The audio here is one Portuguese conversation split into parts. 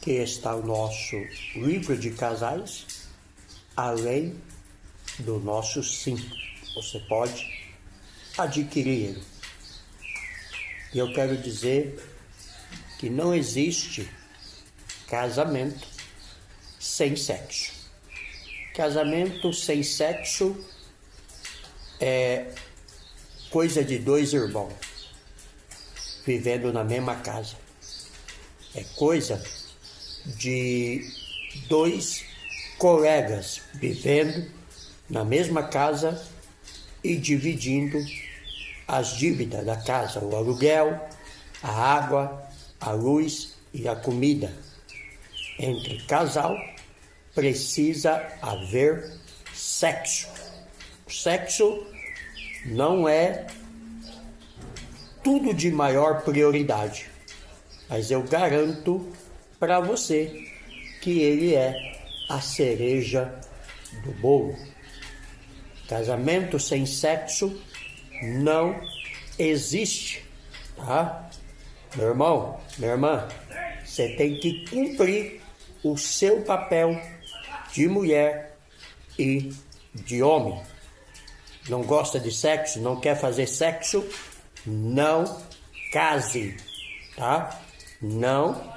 que está o nosso livro de casais, além do nosso sim. Você pode adquirir ele. E eu quero dizer que não existe casamento sem sexo. Casamento sem sexo é coisa de dois irmãos vivendo na mesma casa. É coisa de dois colegas vivendo na mesma casa e dividindo as dívidas da casa, o aluguel, a água, a luz e a comida. Entre casal precisa haver sexo. O sexo não é tudo de maior prioridade, mas eu garanto para você que ele é a cereja do bolo. Casamento sem sexo não existe, tá? Meu irmão, minha irmã, você tem que cumprir o seu papel de mulher e de homem. Não gosta de sexo, não quer fazer sexo, não case, tá? Não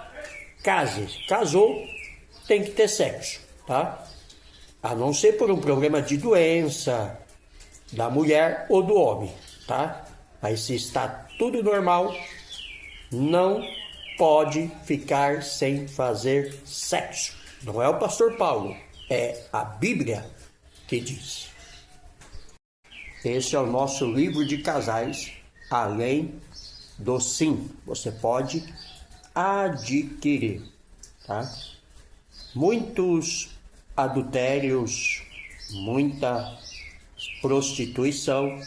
case. Casou, tem que ter sexo, tá? A não ser por um problema de doença da mulher ou do homem, tá? Mas se está tudo normal, não pode ficar sem fazer sexo. Não é o pastor Paulo, é a Bíblia que diz. Esse é o nosso livro de casais, além do sim. Você pode adquirir, tá? Muitos adultérios, muita prostituição,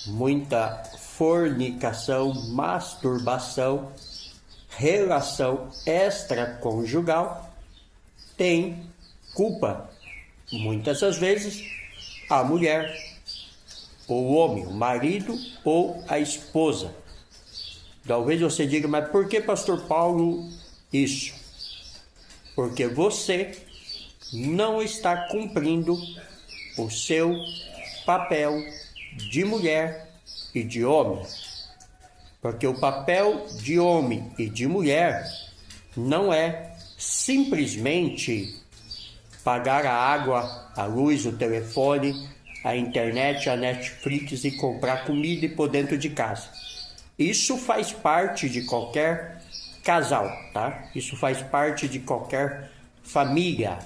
muita fornicação, masturbação, relação extraconjugal tem culpa, muitas das vezes, a mulher, ou o homem, o marido ou a esposa. Talvez você diga, mas por que, pastor Paulo, isso? Porque você não está cumprindo o seu papel de mulher e de homem. Porque o papel de homem e de mulher não é simplesmente pagar a água, a luz, o telefone, a internet, a Netflix e comprar comida e pôr dentro de casa. Isso faz parte de qualquer casal, tá? Isso faz parte de qualquer família.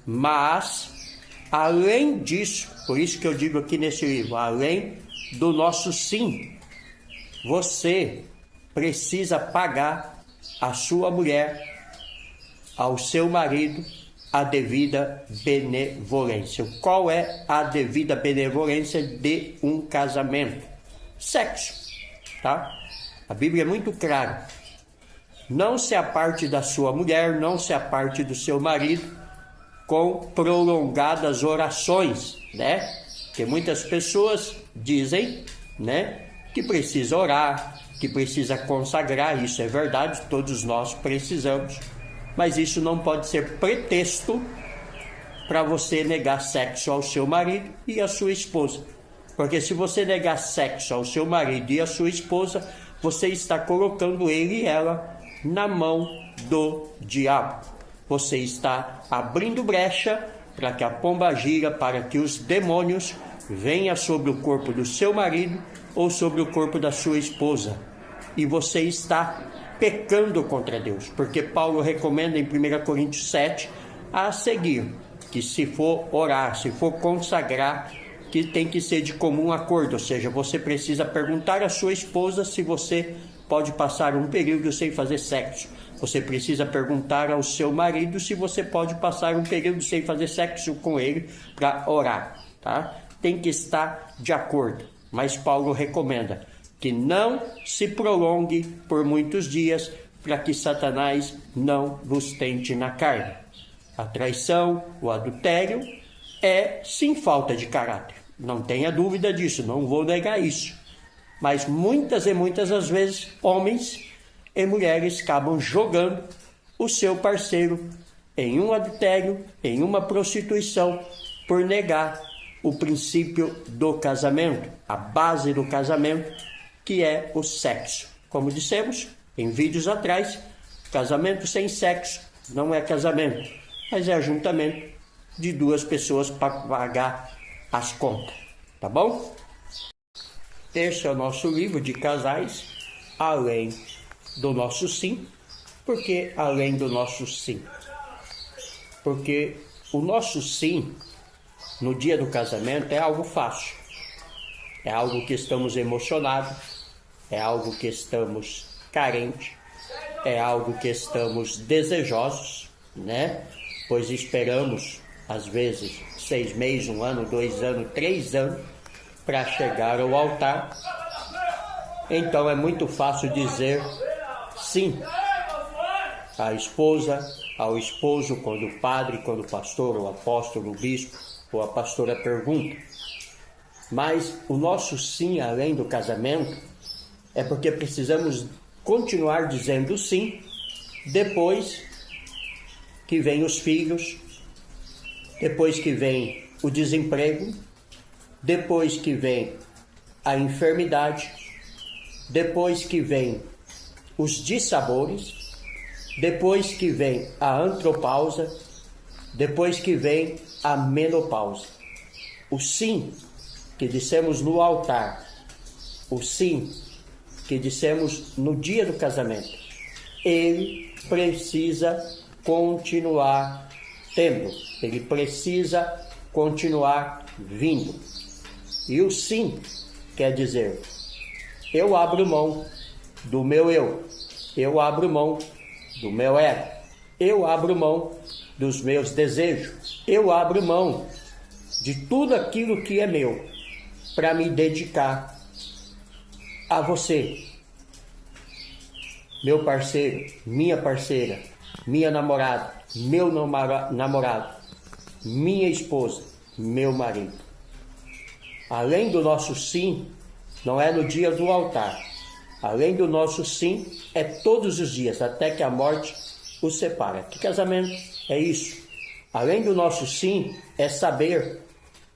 Mas, além disso, por isso que eu digo aqui nesse livro, além do nosso sim, você precisa pagar à sua mulher, ao seu marido, a devida benevolência. Qual é a devida benevolência de um casamento? Sexo, tá? A Bíblia é muito clara. Não se aparte da sua mulher, não se aparte do seu marido com prolongadas orações, né? Porque muitas pessoas dizem, né, que precisa orar, que precisa consagrar. Isso é verdade, todos nós precisamos. Mas isso não pode ser pretexto para você negar sexo ao seu marido e à sua esposa. Porque se você negar sexo ao seu marido e à sua esposa, você está colocando ele e ela na mão do diabo. Você está abrindo brecha para que a pombagira, para que os demônios venham sobre o corpo do seu marido ou sobre o corpo da sua esposa. E você está pecando contra Deus, porque Paulo recomenda em 1 Coríntios 7 a seguir, que se for orar, se for consagrar, que tem que ser de comum acordo, ou seja, você precisa perguntar à sua esposa se você pode passar um período sem fazer sexo. Você precisa perguntar ao seu marido se você pode passar um período sem fazer sexo com ele para orar, tá? Tem que estar de acordo, mas Paulo recomenda que não se prolongue por muitos dias, para que Satanás não vos tente na carne. A traição, o adultério, é sim falta de caráter. Não tenha dúvida disso, não vou negar isso. Mas muitas e muitas das vezes, homens e mulheres acabam jogando o seu parceiro em um adultério, em uma prostituição, por negar o princípio do casamento, a base do casamento, que é o sexo. Como dissemos em vídeos atrás, casamento sem sexo não é casamento, mas é ajuntamento de duas pessoas para pagar as contas, tá bom? Esse é o nosso livro de casais, além do nosso sim. Por que além do nosso sim? Porque o nosso sim, no dia do casamento, é algo fácil. É algo que estamos emocionados, é algo que estamos carentes, é algo que estamos desejosos, né? Pois esperamos, às vezes, 6 meses, 1 ano, 2 anos, 3 anos, para chegar ao altar. Então é muito fácil dizer sim à esposa, ao esposo, quando o padre, quando o pastor, o apóstolo, o bispo ou a pastora pergunta. Mas o nosso sim, além do casamento, é porque precisamos continuar dizendo sim depois que vem os filhos, depois que vem o desemprego, depois que vem a enfermidade, depois que vem os dissabores, depois que vem a andropausa, depois que vem a menopausa. O sim que dissemos no altar, o sim que dissemos no dia do casamento, ele precisa continuar tendo, ele precisa continuar vindo. E o sim quer dizer, eu abro mão do meu eu abro mão do meu ego, eu abro mão dos meus desejos, eu abro mão de tudo aquilo que é meu para me dedicar a você, meu parceiro, minha parceira, minha namorada, meu namorado, minha esposa, meu marido. Além do nosso sim, não é no dia do altar. Além do nosso sim, é todos os dias, até que a morte os separa. Que casamento é isso? Além do nosso sim, é saber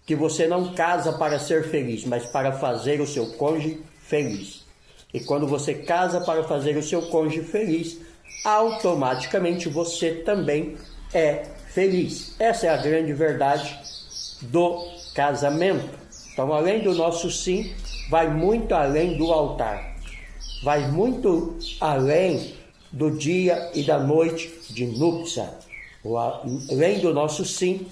que você não casa para ser feliz, mas para fazer o seu cônjuge feliz. E quando você casa para fazer o seu cônjuge feliz, automaticamente você também é feliz. Essa é a grande verdade do casamento. Então, além do nosso sim, vai muito além do altar. Vai muito além do dia e da noite de núpcia. Além do nosso sim,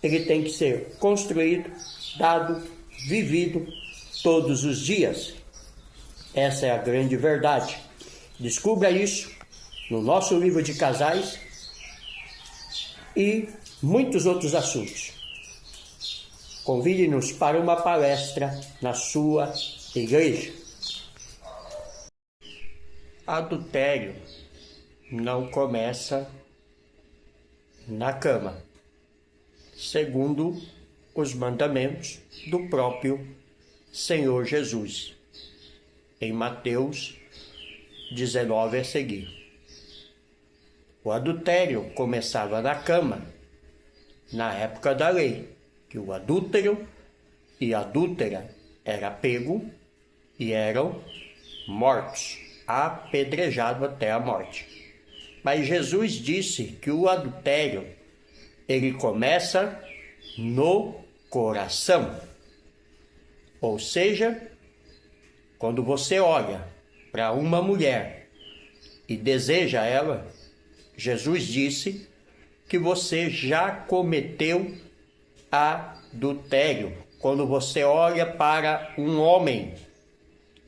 ele tem que ser construído, dado, vivido todos os dias. Essa é a grande verdade. Descubra isso no nosso livro de casais e muitos outros assuntos. Convide-nos para uma palestra na sua igreja. Adultério não começa na cama, segundo os mandamentos do próprio Senhor Jesus, em Mateus 19 a seguir. O adultério começava na cama, na época da lei, que o adúltero e a adúltera era pego e eram mortos, apedrejados até a morte. Mas Jesus disse que o adultério, ele começa no coração. Ou seja, quando você olha para uma mulher e deseja ela, Jesus disse que você já cometeu adultério. Quando você olha para um homem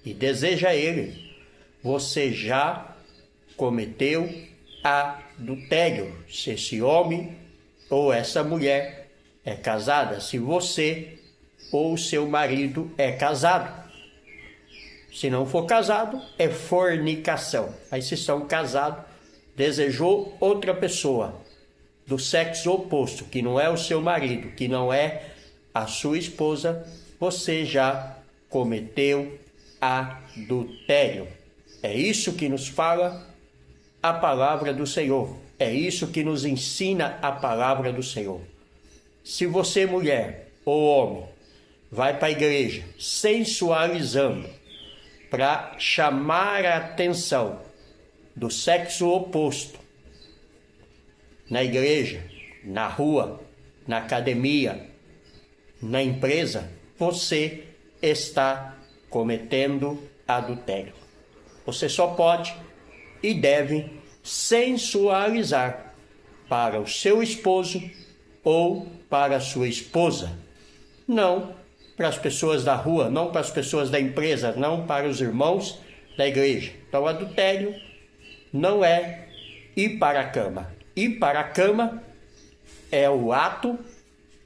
e deseja ele, você já cometeu adultério. Se esse homem ou essa mulher é casada, se você ou seu marido é casado. Se não for casado, é fornicação. Aí se são casados, desejou outra pessoa do sexo oposto, que não é o seu marido, que não é a sua esposa, você já cometeu adultério. É isso que nos fala a palavra do Senhor. É isso que nos ensina a palavra do Senhor. Se você, mulher ou homem, vai para a igreja sensualizando para chamar a atenção do sexo oposto, na igreja, na rua, na academia, na empresa, você está cometendo adultério. Você só pode e deve sensualizar para o seu esposo ou para a sua esposa. Não para as pessoas da rua, não para as pessoas da empresa, não para os irmãos da igreja. Então, adultério não é ir para a cama. Ir para a cama é o ato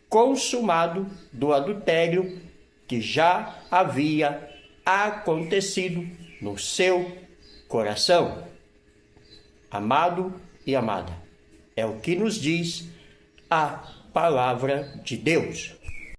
consumado do adultério que já havia acontecido no seu coração. Amado e amada, é o que nos diz a palavra de Deus.